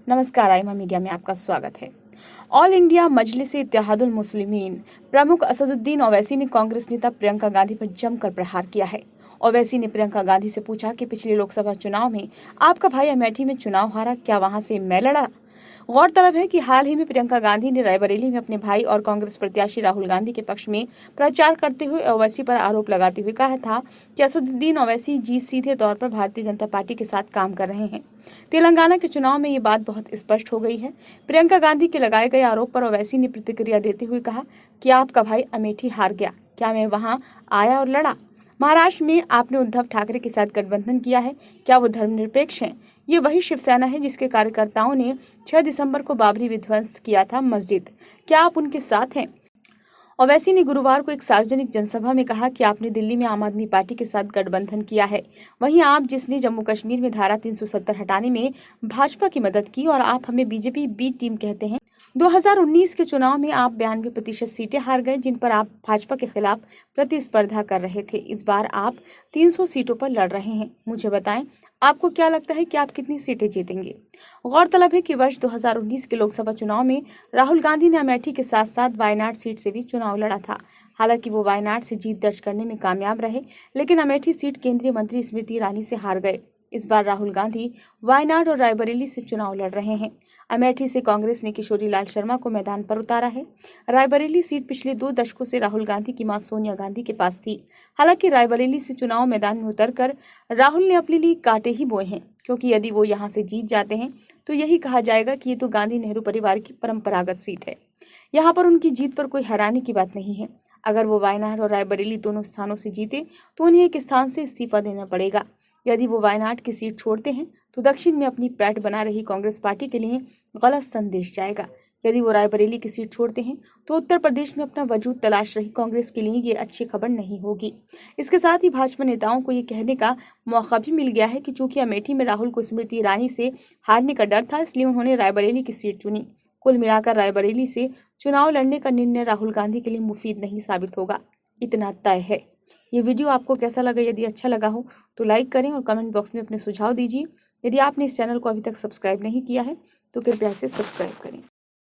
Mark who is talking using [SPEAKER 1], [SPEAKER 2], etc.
[SPEAKER 1] नमस्कार, आइमा मीडिया में आपका स्वागत है। ऑल इंडिया मजलिस इत्तेहादुल मुस्लिमीन प्रमुख असदुद्दीन ओवैसी ने कांग्रेस नेता प्रियंका गांधी पर जमकर प्रहार किया है। ओवैसी ने प्रियंका गांधी से पूछा कि पिछले लोकसभा चुनाव में आपका भाई अमेठी में चुनाव हारा, क्या वहां से मैं लड़ा? गौरतलब है कि हाल ही में प्रियंका गांधी ने रायबरेली में अपने भाई और कांग्रेस प्रत्याशी राहुल गांधी के पक्ष में प्रचार करते हुए ओवैसी पर आरोप लगाते हुए कहा था कि असदुद्दीन ओवैसी जी सीधे तौर पर भारतीय जनता पार्टी के साथ काम कर रहे हैं। तेलंगाना के चुनाव में ये बात बहुत स्पष्ट हो गई है। प्रियंका गांधी के लगाए गए आरोप पर ओवैसी ने प्रतिक्रिया देते हुए कहा कि आपका भाई अमेठी हार गया, क्या मैं वहां आया और लड़ा? महाराष्ट्र में आपने उद्धव ठाकरे के साथ गठबंधन किया है, क्या वो धर्मनिरपेक्ष हैं? ये वही शिवसेना है जिसके कार्यकर्ताओं ने 6 दिसंबर को बाबरी विध्वंस किया था मस्जिद, क्या आप उनके साथ हैं? ओवैसी ने गुरुवार को एक सार्वजनिक जनसभा में कहा कि आपने दिल्ली में आम आदमी पार्टी के साथ गठबंधन किया है, वहीं आप जिसने जम्मू कश्मीर में धारा 370 हटाने में भाजपा की मदद की और आप हमें बीजेपी बी टीम कहते हैं। 2019 के चुनाव में आप 92% सीटें हार गए, जिन पर आप भाजपा के खिलाफ प्रतिस्पर्धा कर रहे थे। इस बार आप 300 सीटों पर लड़ रहे हैं। मुझे बताएं, आपको क्या लगता है कि आप कितनी सीटें जीतेंगे? गौरतलब है कि वर्ष 2019 के लोकसभा चुनाव में राहुल गांधी ने अमेठी के साथ साथ वायनाड सीट से भी चुनाव लड़ा था। हालांकि वो वायनाड से जीत दर्ज करने में कामयाब रहे, लेकिन अमेठी सीट केंद्रीय मंत्री स्मृति ईरानी से हार गए। इस बार राहुल गांधी वायनाड और रायबरेली से चुनाव लड़ रहे हैं। अमेठी से कांग्रेस ने किशोरी लाल शर्मा को मैदान पर उतारा है। रायबरेली सीट पिछले 2 दशकों से राहुल गांधी की मां सोनिया गांधी के पास थी। हालांकि रायबरेली से चुनाव मैदान में उतरकर राहुल ने अपने लिए कांटे ही बोए हैं, क्योंकि यदि वो यहां से जीत जाते हैं तो यही कहा जाएगा कि ये तो गांधी नेहरू परिवार की परंपरागत सीट है। यहाँ पर उनकी जीत पर कोई हैरानी की बात नहीं है। अगर वो वायनाड और रायबरेली दोनों स्थानों से जीते तो उन्हें एक स्थान से इस्तीफा देना पड़ेगा। यदि वो वायनाड की सीट छोड़ते हैं तो दक्षिण में अपनी पैठ बना रही कांग्रेस पार्टी के लिए गलत संदेश जाएगा। यदि वो रायबरेली की सीट छोड़ते हैं तो उत्तर प्रदेश में अपना वजूद तलाश रही कांग्रेस के लिए ये अच्छी खबर नहीं होगी। इसके साथ ही भाजपा नेताओं को ये कहने का मौका भी मिल गया है कि चूंकि अमेठी में राहुल को स्मृति ईरानी से हारने का डर था, इसलिए उन्होंने रायबरेली की सीट चुनी। कुल मिलाकर रायबरेली से चुनाव लड़ने का निर्णय राहुल गांधी के लिए मुफीद नहीं साबित होगा, इतना तय है। ये वीडियो आपको कैसा लगा? यदि अच्छा लगा हो तो लाइक करें और कमेंट बॉक्स में अपने सुझाव दीजिए। यदि आपने इस चैनल को अभी तक सब्सक्राइब नहीं किया है तो कृपया इसे सब्सक्राइब करें।